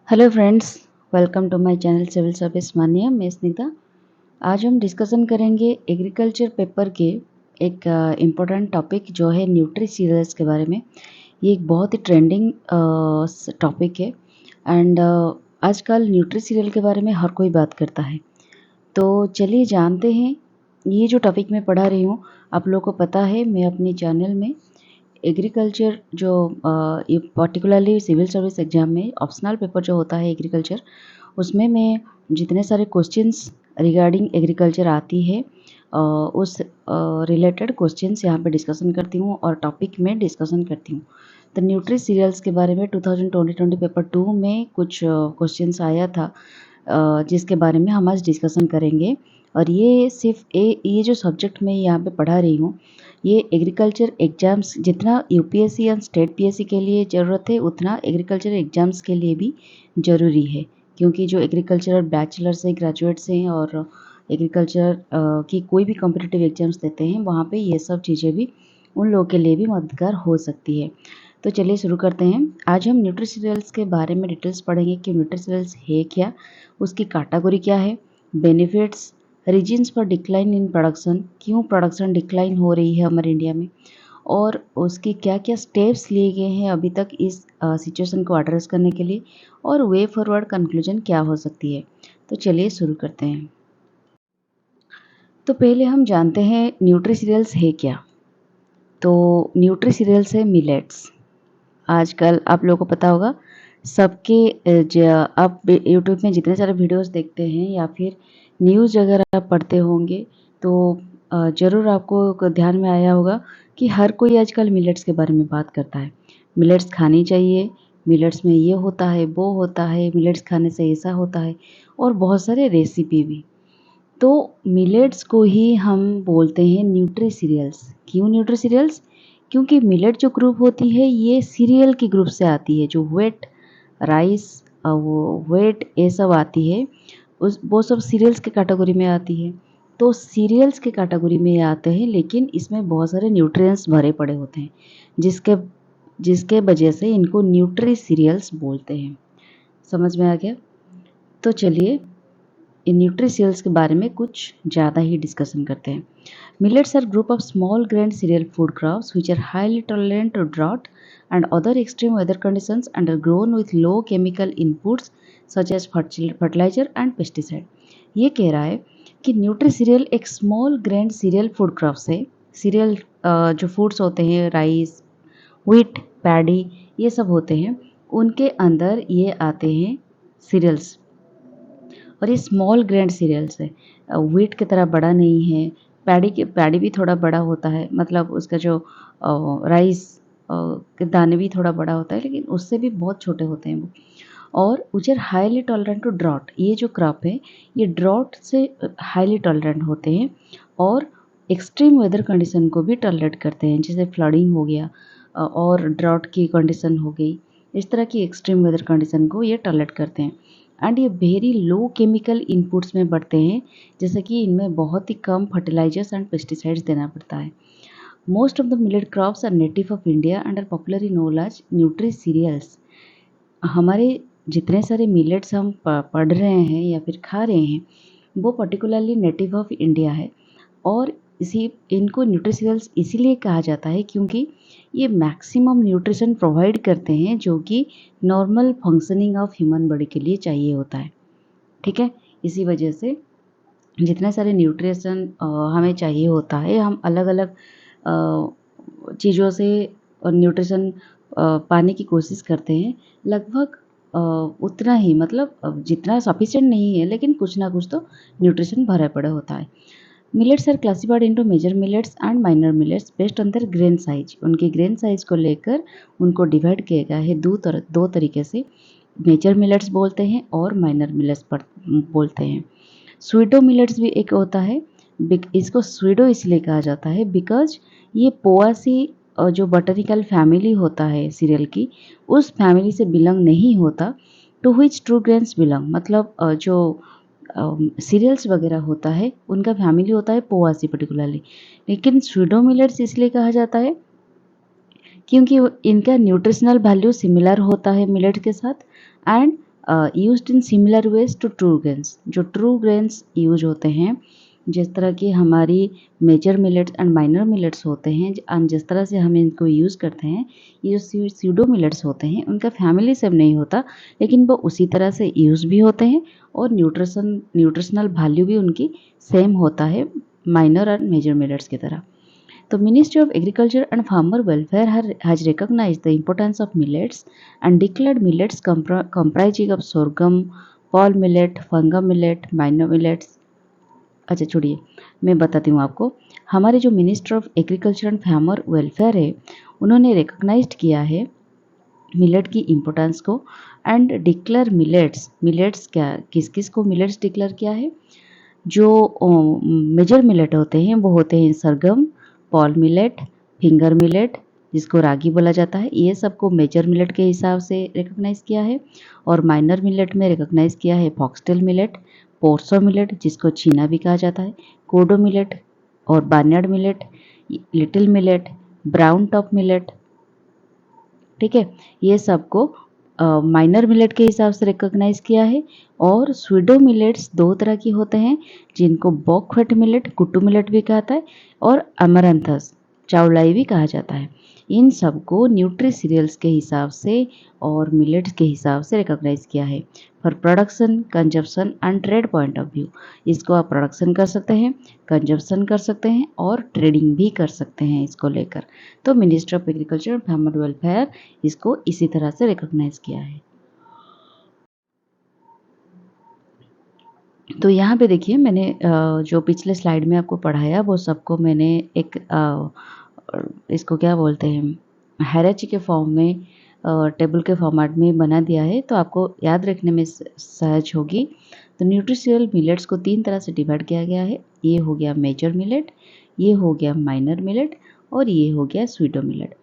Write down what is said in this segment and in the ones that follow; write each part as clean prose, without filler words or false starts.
Hello friends, welcome to my channel civil service Manya. मैं स्निग्धा। आज हम डिस्कशन करेंगे एग्रीकल्चर पेपर के एक इम्पोर्टेंट टॉपिक जो है न्यूट्री सीरियल्स के बारे में। ये एक बहुत ही ट्रेंडिंग टॉपिक है एंड आजकल न्यूट्री सीरियल के बारे में हर कोई बात करता है। तो चलिए जानते हैं। ये जो टॉपिक मैं पढ़ा रही हूँ, आप लोगों को पता है मैं अपने चैनल में एग्रीकल्चर जो ये पर्टिकुलरली सिविल सर्विस एग्जाम में ऑप्शनल पेपर जो होता है एग्रीकल्चर, उसमें मैं जितने सारे क्वेश्चंस रिगार्डिंग एग्रीकल्चर आती है उस रिलेटेड क्वेश्चंस यहाँ पे डिस्कशन करती हूँ और टॉपिक में डिस्कशन करती हूँ। तो न्यूट्री सीरियल्स के बारे में 2020 पेपर 2 में कुछ क्वेश्चंस आया था जिसके बारे में हम आज डिस्कशन करेंगे। और ये सिर्फ ये जो सब्जेक्ट मैं यहाँ पे पढ़ा रही हूँ, ये एग्रीकल्चर एग्जाम्स जितना यूपीएससी या स्टेट पीएससी के लिए ज़रूरत है उतना एग्रीकल्चर एग्जाम्स के लिए भी ज़रूरी है। क्योंकि जो एग्रीकल्चर बैचलर्स हैं, ग्रेजुएट्स हैं और एग्रीकल्चर की कोई भी कॉम्पिटिटिव एग्जाम्स देते हैं, वहाँ पे ये सब चीज़ें भी उन लोगों के लिए भी मददगार हो सकती है। तो चलिए शुरू करते हैं। आज हम न्यूट्रिसीरियल्स के बारे में डिटेल्स पढ़ेंगे कि न्यूट्रिसीरियल्स है क्या, उसकी कैटेगरी क्या है, benefits, reasons for decline in production, क्यों प्रोडक्शन डिक्लाइन हो रही है हमारे इंडिया में, और उसके क्या क्या स्टेप्स लिए गए हैं अभी तक इस सिचुएशन को एड्रेस करने के लिए, और वे फॉरवर्ड कंक्लूजन क्या हो सकती है। तो चलिए शुरू करते हैं। तो पहले हम जानते हैं न्यूट्री सीरियल्स है क्या। तो न्यूट्री सीरियल्स है मिलेट्स। आजकल आप लोगों को पता होगा सबके आप यूट्यूब में जितने सारे वीडियोस देखते हैं या फिर न्यूज़ अगर आप पढ़ते होंगे तो ज़रूर आपको ध्यान में आया होगा कि हर कोई आजकल मिलेट्स के बारे में बात करता है। मिलेट्स खानी चाहिए, मिलेट्स में ये होता है, वो होता है, मिलेट्स खाने से ऐसा होता है, और बहुत सारे रेसिपी भी। तो मिलेट्स को ही हम बोलते हैं न्यूट्री सीरियल्स। क्यों न्यूट्री सीरियल्स? क्योंकि मिलेट जो ग्रुप होती है ये सीरियल के ग्रुप से आती है। जो व्हेट, राइस, वो व्हेट ये सब आती है, उस वो सब सीरियल्स के कैटेगरी में आती है। तो सीरियल्स के कैटेगरी में आते हैं, लेकिन इसमें बहुत सारे न्यूट्रिएंट्स भरे पड़े होते हैं जिसके जिसके वजह से इनको न्यूट्री सीरियल्स बोलते हैं। समझ में आ गया? तो चलिए इन न्यूट्री सीरियल्स के बारे में कुछ ज़्यादा ही डिस्कशन करते हैं। Millets are group of small grain cereal food crops which are highly tolerant to drought and other extreme weather conditions and are grown with low chemical inputs such as fertilizer and pesticide। ये कह रहा है कि nutri serial एक small grain serial food crops है। Serial जो foods होते हैं, राइस, व्हीट, पैडी, ये सब होते हैं, उनके अंदर ये आते हैं सीरियल्स। और ये स्मॉल ग्रेन सीरियल्स है, व्हीट की तरह बड़ा नहीं है। पैडी भी थोड़ा बड़ा होता है, मतलब उसका जो राइस के दाने भी थोड़ा बड़ा होता है, लेकिन उससे भी बहुत छोटे होते हैं वो। और which are highly tolerant to drought. ये जो क्रॉप है ये ड्रॉट से हाईली टॉलरेंट होते हैं और एक्सट्रीम वेदर कंडीशन को भी टॉलरेट करते हैं, जैसे फ्लडिंग हो गया और ड्रॉट की कंडीशन हो गई। इस तरह की एक्सट्रीम वेदर कंडीशन को ये टॉलरेट करते हैं। एंड ये वेरी लो केमिकल इनपुट्स में बढ़ते हैं, जैसे कि इनमें बहुत ही कम फर्टिलाइजर्स एंड पेस्टिसाइड्स देना पड़ता है। Most of the millet crops are native of India and are popularly known as nutri cereals. हमारे जितने सारे मिलेट्स हम पढ़ रहे हैं या फिर खा रहे हैं, वो पर्टिकुलरली नेटिव ऑफ इंडिया है। और इसी इनको न्यूट्रिशनल्स इसीलिए कहा जाता है क्योंकि ये मैक्सिमम न्यूट्रिशन प्रोवाइड करते हैं जो कि normal functioning of human body के लिए चाहिए होता है। ठीक है, इसी वजह से जितने सारे न्यूट्रिशन हमें चाहिए होता है, हम अलग अलग चीज़ों से न्यूट्रिशन पाने की कोशिश करते हैं। लगभग उतना ही, मतलब जितना सफिशिएंट नहीं है, लेकिन कुछ ना कुछ तो न्यूट्रिशन भरा पड़ा होता है। Millets are classified into major millets and minor millets based on their grain size. उनके ग्रेन साइज को लेकर उनको डिवाइड किया गया है दो तरीके से। मेजर मिलेट्स बोलते हैं और माइनर मिलेट्स बोलते हैं। स्वीडो मिलेट्स भी एक होता है। इसको स्वीडो इसलिए कहा जाता है बिकॉज ये पोआसी जो बॉटनिकल फैमिली होता है सीरियल की, उस फैमिली से बिलोंग नहीं होता। To which true grains belong, मतलब जो सीरियल्स वगैरह होता है उनका फैमिली होता है पोआसी पर्टिकुलरली। लेकिन स्वीडो मिलेट्स इसलिए कहा जाता है क्योंकि इनका न्यूट्रिशनल वैल्यू सिमिलर होता है मिलेट के साथ, and used in similar ways to true grains. जो ट्रू ग्रेन्स यूज होते हैं, जिस तरह की हमारी major millets and minor millets होते हैं, जिस तरह से हम इनको यूज़ करते हैं, ये जो स्यूडो मिलेट्स होते हैं उनका फैमिली सेम नहीं होता, लेकिन वो उसी तरह से यूज़ भी होते हैं और न्यूट्रिशनल वैल्यू भी उनकी सेम होता है माइनर और मेजर मिलेट्स की तरह। The Ministry of Agriculture and Farmer Welfare has recognized the importance of millets and declared millets comprising of sorghum, pole millet, funga millet, minor millets। अच्छा छोड़िए, मैं बताती हूँ आपको। हमारे जो minister of agriculture and farmer welfare है, उन्होंने रिकॉग्नाइज्ड किया है मिलेट की इम्पोर्टेंस को एंड डिक्लेयर मिलेट्स क्या, किस किस को मिलेट्स डिक्लेयर किया है। जो मेजर मिलेट होते हैं वो होते हैं सरगम, पॉल मिलेट, फिंगर मिलेट जिसको रागी बोला जाता है, ये सबको मेजर मिलेट के हिसाब से रिकॉग्नाइज किया है। और माइनर मिलेट में रिकॉग्नाइज किया है फॉक्सटेल मिलेट, पोर्सो मिलेट जिसको छीना भी कहा जाता है, कोडो मिलेट और barnyard millet, little millet, brown top millet. ठीक है, ये सबको माइनर मिलेट के हिसाब से रिकॉग्नाइज किया है। और स्वीडो मिलेट्स दो तरह की होते हैं, जिनको बॉकव्हीट मिलेट, कुट्टू मिलेट भी कहता है, और अमरंथस चावलाई भी कहा जाता है। इन सबको न्यूट्री सीरियल्स के हिसाब से और मिलेट्स के हिसाब से रिकॉग्नाइज किया है for production, consumption and trade point of view. इसको आप प्रोडक्शन कर सकते हैं, कंजप्शन कर सकते हैं और ट्रेडिंग भी कर सकते हैं इसको लेकर। तो ministry of agriculture and farmer welfare इसको इसी तरह से रिकॉग्नाइज किया है। तो यहाँ पे देखिए, मैंने जो पिछले स्लाइड में आपको पढ़ाया वो सबको मैंने एक इसको क्या बोलते हैं, हायरार्ची के फॉर्म में, टेबल के फॉर्मेट में बना दिया है, तो आपको याद रखने में सहज होगी। तो न्यूट्रिशियल मिलेट्स को 3 तरह से डिवाइड किया गया है। ये हो गया मेजर मिलेट, ये हो गया माइनर मिलेट और ये हो गया स्वीडो मिलेट।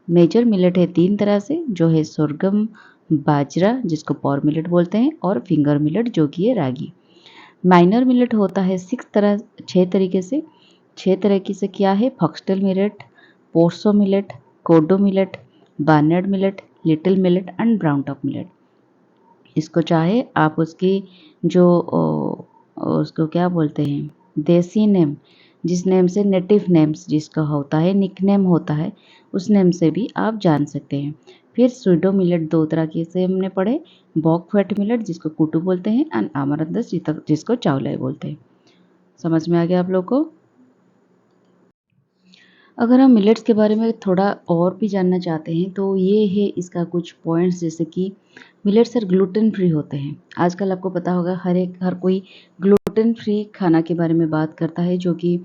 मेजर मिलेट है 3 तरह से, जो है सोरगम, बाजरा जिसको पॉर मिलेट बोलते हैं, और फिंगर मिलेट जो कि है रागी। माइनर मिलेट होता है 6 तरीके से। 6 तरीके से क्या है, foxtail millet, proso millet, kodo millet, barnyard millet, little millet and brown top millet. इसको चाहे आप उसकी जो उसको क्या बोलते हैं, देसी नेम, जिस नेम से नेटिव नेम्स जिसका होता है, निक नेम होता है, उस नेम से भी आप जान सकते हैं। फिर स्वीडो मिलेट 2 तरह के से हमने पढ़े, बॉकव्हीट मिलेट जिसको कुटू बोलते हैं एंड अमरंथस जिसको चावलाई बोलते हैं। समझ में आ गया आप लोग को? अगर हम मिलेट्स के बारे में थोड़ा और भी जानना चाहते हैं तो ये है इसका कुछ पॉइंट्स, जैसे कि मिलेट्स सर ग्लूटेन फ्री होते हैं। आजकल आपको पता होगा हर कोई ग्लूटेन फ्री खाना के बारे में बात करता है, जो कि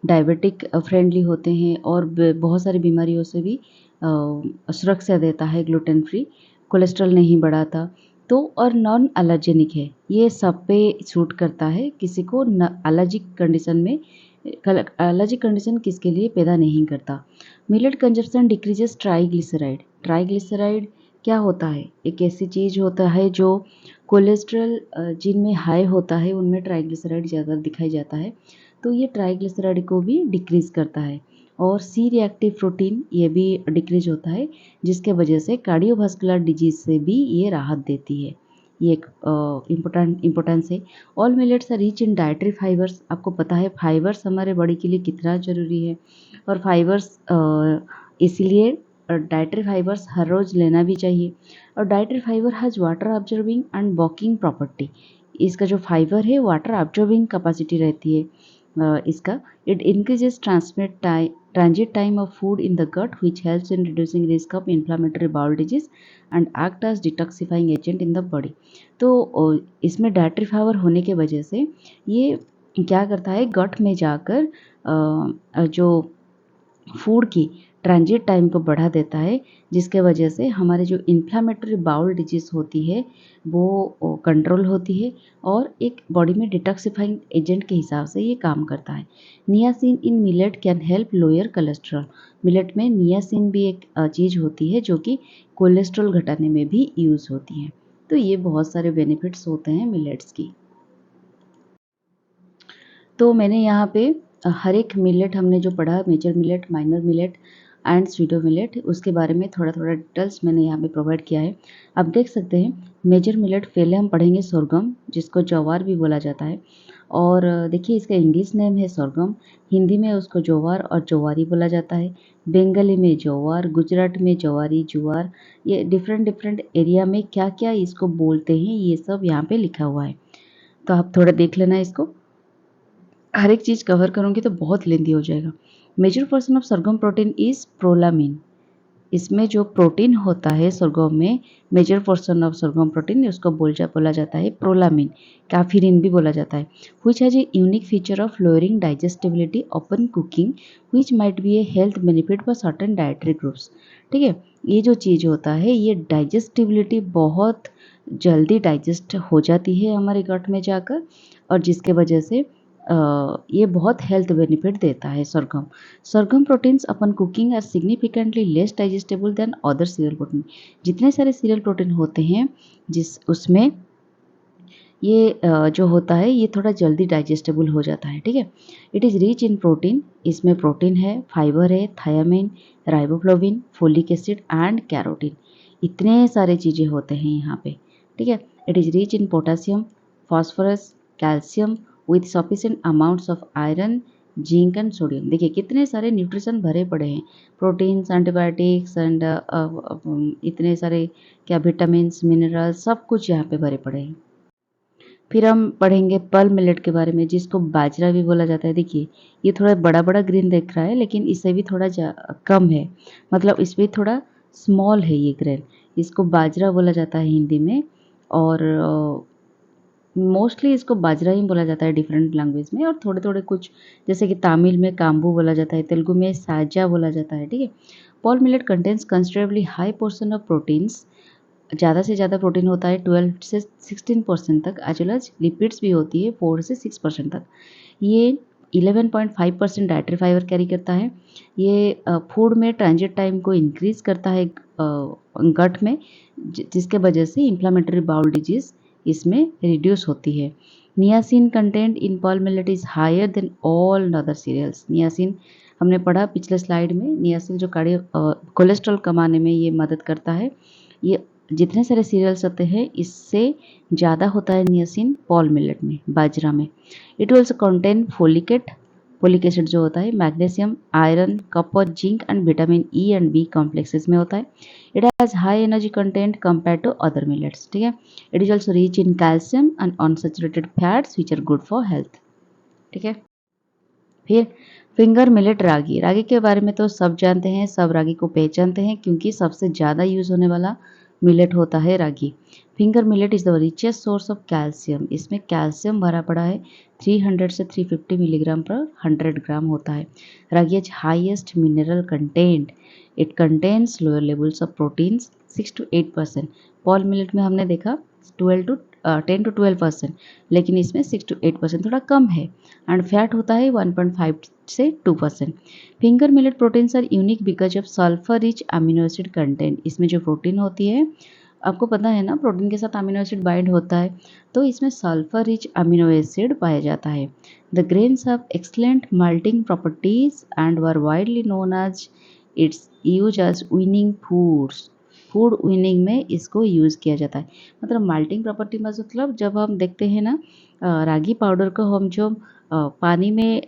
डायबिटिक फ्रेंडली होते हैं और बहुत सारी बीमारियों से भी सुरक्षा देता है। ग्लूटेन फ्री कोलेस्ट्रॉल नहीं बढ़ाता, तो और नॉन एलर्जेनिक है, ये सब पे सूट करता है। किसी को एलर्जिक कंडीशन में, एलर्जिक कंडीशन किसके लिए पैदा नहीं करता। Millet consumption decreases triglyceride. Triglyceride क्या होता है, एक ऐसी चीज़ होता है जो कोलेस्ट्रॉल जिनमें हाई होता है उनमें ट्राइग्लिसराइड ज़्यादा दिखाई जाता है, तो ये ट्राइग्लिसराइड को भी डिक्रीज़ करता है। और सी रिएक्टिव प्रोटीन ये भी डिक्रीज होता है, जिसके वजह से कार्डियोवास्कुलर डिजीज से भी ये राहत देती है। ये एक इम्पोर्टेंस है। All millets are rich in dietary fibres. आपको पता है फाइबर्स हमारे बॉडी के लिए कितना ज़रूरी है, और फाइबर्स इसीलिए डाइटरी फाइबर्स हर रोज़ लेना भी चाहिए। और dietary fibre has water observing and walking property. इसका जो फाइबर है वाटर ऑब्जर्विंग कैपेसिटी रहती है इसका। It increases transit time of food in the gut, which helps in reducing risk of inflammatory bowel disease and act as detoxifying agent in the body। तो इसमें dietary fibre होने के वजह से ये क्या करता है, गट में जाकर जो फूड की ट्रांजिट टाइम को बढ़ा देता है, जिसके वजह से हमारे जो इन्फ्लामेटरी बाउल डिजीज़ होती है वो कंट्रोल होती है, और एक बॉडी में डिटॉक्सिफाइंग एजेंट के हिसाब से ये काम करता है। Niacin in millet can help lower cholesterol. Millet में नियासिन भी एक चीज़ होती है जो कि कोलेस्ट्रॉल घटाने में भी यूज़ होती है। तो ये बहुत सारे बेनिफिट्स होते हैं मिलेट्स की। तो मैंने यहाँ पे हर एक मिलेट हमने जो पढ़ा, major millet, minor millet, and pseudo millet, उसके बारे में थोड़ा थोड़ा डिटेल्स मैंने यहाँ पे प्रोवाइड किया है। आप देख सकते हैं मेजर मिलेट पहले हम पढ़ेंगे सोरगम, जिसको ज्वार भी बोला जाता है। और देखिए इसका इंग्लिश नेम है सोरगम, हिंदी में उसको ज्वार और ज्वारी बोला जाता है, बंगाली में ज्वार, गुजरात में ज्वारी, जुआर। ये डिफरेंट डिफरेंट एरिया में क्या क्या इसको बोलते हैं ये सब यहाँ पे लिखा हुआ है, तो आप थोड़ा देख लेना इसको। हर एक चीज़ कवर करूँगी तो बहुत लेंदी हो जाएगा। Major portion of sorghum protein is prolamin, इसमें जो प्रोटीन होता है सरगम में, major portion of sorghum protein उसको बोला जाता है प्रोलामिन, कैफीरिन भी बोला जाता है। Which has a unique feature of lowering digestibility upon cooking, which might be A health benefit for certain dietary groups. ठीक है, ये जो चीज़ होता है ये डाइजेस्टिबिलिटी बहुत जल्दी डाइजेस्ट हो जाती है हमारे गट में जाकर, और जिसके वजह से ये बहुत हेल्थ बेनिफिट देता है sorghum. Sorghum proteins upon cooking are significantly less digestible than other cereal protein. जितने सारे सीरियल प्रोटीन होते हैं जिस उसमें ये जो होता है ये थोड़ा जल्दी डाइजेस्टेबल हो जाता है। ठीक है, it is rich in protein, इसमें प्रोटीन है, फाइबर है, thiamine, riboflavin, folic acid and carotene, इतने सारे चीज़ें होते हैं यहाँ पे। ठीक है, it is rich in potassium, phosphorus, calcium with sufficient amounts of iron, zinc and sodium. देखिए कितने सारे न्यूट्रिशन भरे पड़े हैं, प्रोटीन्स, एंटीबायोटिक्स एंड इतने सारे क्या विटामिन मिनरल सब कुछ यहाँ पे भरे पड़े हैं। फिर हम पढ़ेंगे पर्ल मिलेट के बारे में, जिसको बाजरा भी बोला जाता है। देखिए ये थोड़ा बड़ा बड़ा ग्रेन दिख रहा है लेकिन इससे भी थोड़ा कम है, मतलब इसमें थोड़ा स्मॉल है ये ग्रेन, इसको बाजरा बोला जाता है हिंदी में। और मोस्टली इसको बाजरा ही बोला जाता है डिफरेंट लैंग्वेज में, और थोड़े थोड़े कुछ जैसे कि तमिल में काम्बू बोला जाता है, तेलुगु में साजा बोला जाता है। ठीक है, pearl millet contains considerably high portion of proteins, ज़्यादा से ज़्यादा प्रोटीन होता है 12 से 16% तक, एज वेल एज लिपिड्स भी होती है 4 से 6% तक। ये 11.5% डाइटरी फाइबर कैरी करता है। ये फूड में ट्रांजिट टाइम को इंक्रीज करता है गट में, जिसके वजह से इंफ्लामेटरी बाउल डिजीज इसमें रिड्यूस होती है। Niacin content in pearl millet is higher than all other cereals. Niacin हमने पढ़ा पिछले स्लाइड में, नियासिन जो कोलेस्ट्रॉल कमाने में ये मदद करता है। ये जितने सारे सीरियल्स होते हैं इससे ज़्यादा होता है नियासिन पर्ल मिलेट में, बाजरा में। It also contain folic acid जो होता है, magnesium, iron, copper, zinc and vitamin E and B complexes में होता है। It has high energy content compare to other millets. ठीक है, it is also rich in calcium and unsaturated fats which are good for health. ठीक है, फिर finger millet रागी। रागी के बारे में तो सब जानते हैं, सब रागी को पहचानते हैं क्योंकि सबसे ज़्यादा यूज़ होने वाला मिलेट होता है ragi. Finger millet is the richest source of calcium, इसमें कैल्शियम भरा पड़ा है, 300 से 350 मिलीग्राम पर 100 ग्राम होता है। Ragi has highest mineral content, it contains lower levels of proteins 6 to 8%। Pearl millet में हमने देखा 10 to 12%, लेकिन इसमें 6 to 8% थोड़ा कम है। एंड फैट होता है 1.5 से 2%। Finger millet proteins are unique because of sulphur rich amino acid content, इसमें जो प्रोटीन होती है, आपको पता है ना प्रोटीन के साथ अमीनो एसिड बाइंड होता है, तो इसमें सल्फर रिच अमीनो एसिड पाया जाता है। The grains of excellent malting properties and were widely known as its use as weaning foods, food weaning में इसको यूज़ किया जाता है। मतलब माल्टिंग प्रॉपर्टी मतलब जब हम देखते हैं ना रागी पाउडर को हम जो पानी में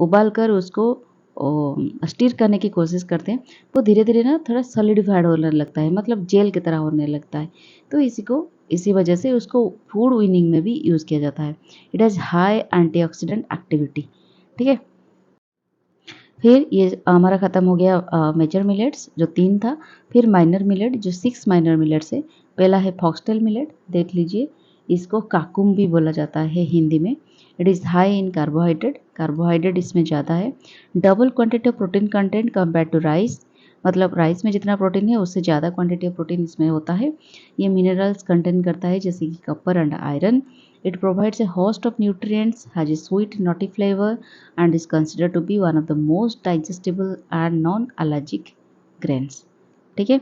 उबाल कर उसको स्टीर करने की कोशिश करते हैं, वो धीरे धीरे ना थोड़ा सॉलिडिफाइड होने लगता है, मतलब जेल की तरह होने लगता है, तो इसी वजह से उसको फूड विनिंग में भी यूज़ किया जाता है। It has high antioxidant activity. ठीक है, फिर ये हमारा ख़त्म हो गया मेजर मिलेट्स जो 3 था। फिर माइनर मिलेट जो 6 माइनर मिलेट्स है। पहला है फॉक्सटेल मिलेट, देख लीजिए, इसको काकुम भी बोला जाता है हिंदी में। It is high in carbohydrate इसमें ज़्यादा है। Double quantity of protein content compare to rice, मतलब राइस में जितना प्रोटीन है उससे ज़्यादा क्वांटिटी ऑफ प्रोटीन इसमें होता है। ये मिनरल्स कंटेन करता है जैसे कि copper and iron. It provides a host of nutrients, has a sweet nutty flavor and is considered to be one of the most digestible and non-allergic grains। ठीक है,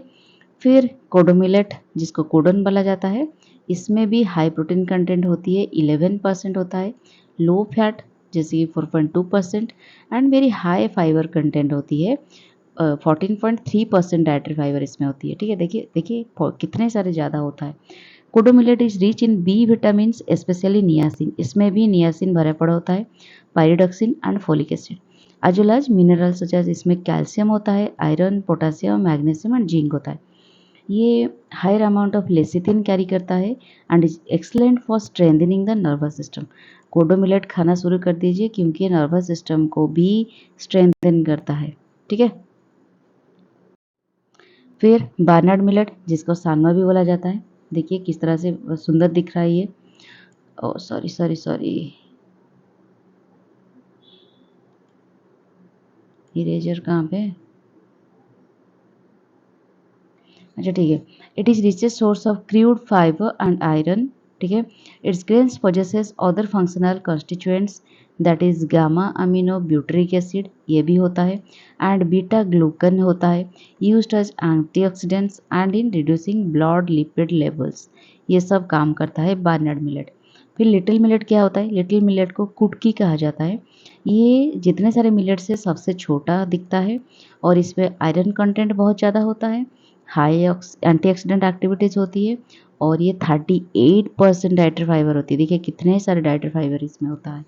फिर कोडो मिलेट जिसको कोडन बोला जाता है, इसमें भी हाई प्रोटीन कंटेंट होती है, 11% होता है, लो फैट जैसे कि 4.2% and very high fibre content होती है, 14.3% डाइटरी फाइबर इसमें होती है। ठीक है, देखिए देखिए कितने सारे ज़्यादा होता है। Kodo millet is rich in B vitamin, specially niacin, इसमें भी नियासिन भरा पड़ा होता है, pyridoxine and folic acid, as well as mineral such as इसमें कैल्शियम होता है, iron, potassium, magnesium and zinc होता है। ये higher amount of lecithin carry करता है and is excellent for strengthening the nervous system. Kodo millet खाना शुरू कर दीजिए क्योंकि ये नर्वस सिस्टम को भी स्ट्रेंथन करता है। ठीक है, फिर बार्नर्ड मिलेट जिसको सानवा भी बोला जाता है, देखिए किस तरह से सुंदर दिख रहा है ये। Oh sorry sorry sorry, eraser कहाँ पे? अच्छा ठीक है। It is richest source of crude fibre and iron. ठीक है, its grains possesses other functional constituents that is gamma amino butyric acid, ये भी होता है, एंड बीटा ग्लूकन होता है, used as antioxidants and in reducing blood lipid levels, ये सब काम करता है बार्नर्ड मिलेट। फिर लिटिल मिलेट क्या होता है? लिटिल मिलेट को कुटकी कहा जाता है। ये जितने सारे मिलेट से सबसे छोटा दिखता है और इसमें आयरन कंटेंट बहुत ज़्यादा होता है, हाई एंटीऑक्सीडेंट एक्टिविटीज होती है, और ये 38% डाइटरी फाइबर होती है। देखिए कितने सारे डाइटरी फाइबर इसमें होता है।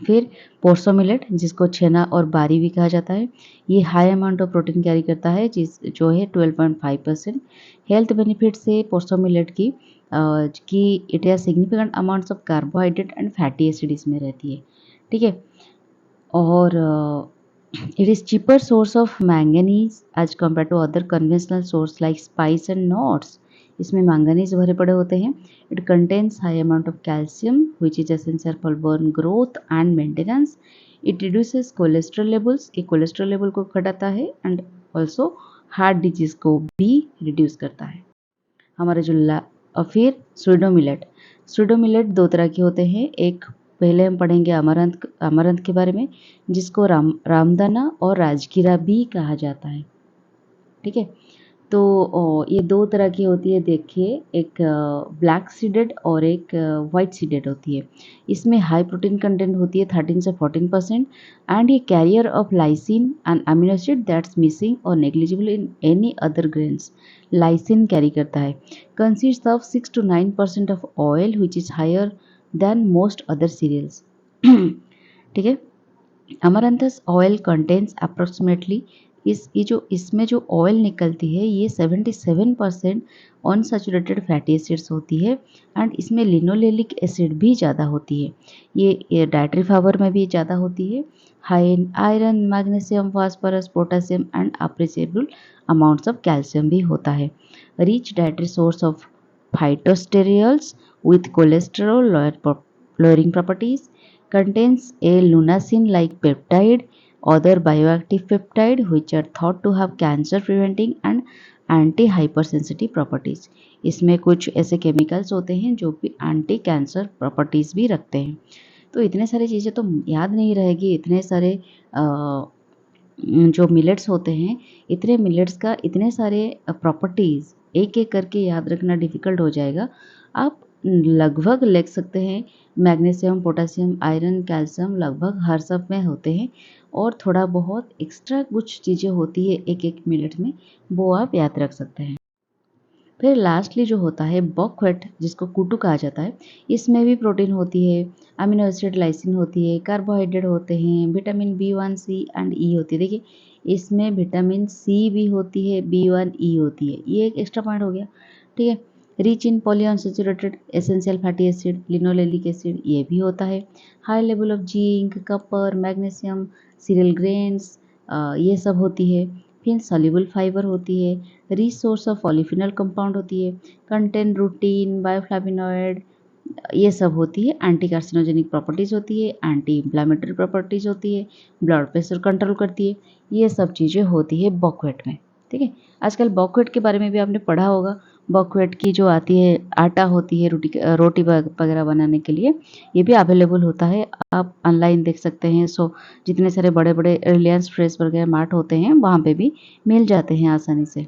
फिर पोर्सो मिलेट जिसको छेना और बारी भी कहा जाता है, ये high amount of protein carry करता है जो है 12.5%। हेल्थ बेनिफिट से पोर्सो मिलेट की it has significant amounts of carbohydrate and fatty acid इसमें रहती है। ठीक है, और it is cheaper source of manganese as compared to other conventional source like spice and nuts, इसमें मैंगनीज भरे पड़े होते हैं। It contains high amount of calcium which is essential for bone growth and maintenance. It reduces cholesterol levels, ये cholesterol level को घटाता है and also heart disease को भी रिड्यूस करता है। हमारे फिर स्यूडोमिलेट। स्यूडोमिलेट दो तरह के होते हैं, एक पहले हम पढ़ेंगे अमरंथ के बारे में जिसको रामदाना और राजगिरा भी कहा जाता है। ठीक है, तो ये दो तरह की होती है, देखिए एक ब्लैक सीडेड और एक वाइट सीडेड होती है। इसमें हाई प्रोटीन कंटेंट होती है 13 से 14% एंड ये carrier of lysine and amino acid that's missing और negligible in any other grains, lysine carry करता है। Consist of 6 to 9% of oil which is higher than most other cereals. ठीक है, amaranthus oil contains approximately इसमें जो oil निकलती है ये 77% अनसैचुरेटेड फैटी एसिड्स होती है एंड इसमें लिनोलेनिक एसिड भी ज़्यादा होती है। ये डाइटरी फाइबर में भी ज़्यादा होती है। High in iron, magnesium, phosphorus, potassium and appreciable amounts of calcium भी होता है। Rich dietary source of phytosterols with cholesterol lowering properties, contains a lunacin like peptide, other bioactive peptide which are thought to have cancer preventing and anti hypersensitive properties. इसमें कुछ ऐसे chemicals होते हैं जो भी एंटी कैंसर प्रॉपर्टीज़ भी रखते हैं। तो इतने सारी चीज़ें तो याद नहीं रहेगी, इतने सारे जो मिलेट्स होते हैं, इतने मिलेट्स का इतने सारे प्रॉपर्टीज़ एक एक करके याद रखना डिफ़िकल्ट हो जाएगा। आप लगभग लिख सकते हैं, मैग्नीशियम, पोटेशियम, आयरन, कैल्शियम लगभग हर सब में होते हैं और थोड़ा बहुत एक्स्ट्रा कुछ चीज़ें होती है एक एक मिनट में, वो आप याद रख सकते हैं। फिर लास्टली जो होता है बकव्हीट जिसको कुटू कहा जाता है, इसमें भी प्रोटीन होती है, अमीनो एसिड लाइसिन होती है, कार्बोहाइड्रेट होते हैं, vitamin B1, C and E होती है। देखिए इसमें विटामिन C भी होती है, B1, E होती है, ये एक एक्स्ट्रा पॉइंट हो गया। ठीक है, rich in polyunsaturated essential fatty acid, linolenic acid ये भी होता है। High level of zinc, copper, magnesium, serial grains ये सब होती है। फिर सॉल्युबल फाइबर होती है, rich source of polyphenol compound होती है, कंटेन रूटीन, बायोफ्लाविनॉइड ये सब होती है। एंटी कार्सिनोजेनिक प्रॉपर्टीज़ होती है, एंटी इंफ्लेमेटरी प्रॉपर्टीज़ होती है, ब्लड प्रेशर कंट्रोल करती है, ये सब चीज़ें होती है बकव्हीट में। ठीक है, आजकल बकव्हीट के बारे में भी आपने पढ़ा होगा। बकव्हीट की जो आती है आटा होती है रोटी वगैरह बनाने के लिए, ये भी अवेलेबल होता है, आप ऑनलाइन देख सकते हैं। सो जितने सारे बड़े बड़े रिलायंस फ्रेश वगैरह मार्ट होते हैं वहाँ पे भी मिल जाते हैं आसानी से।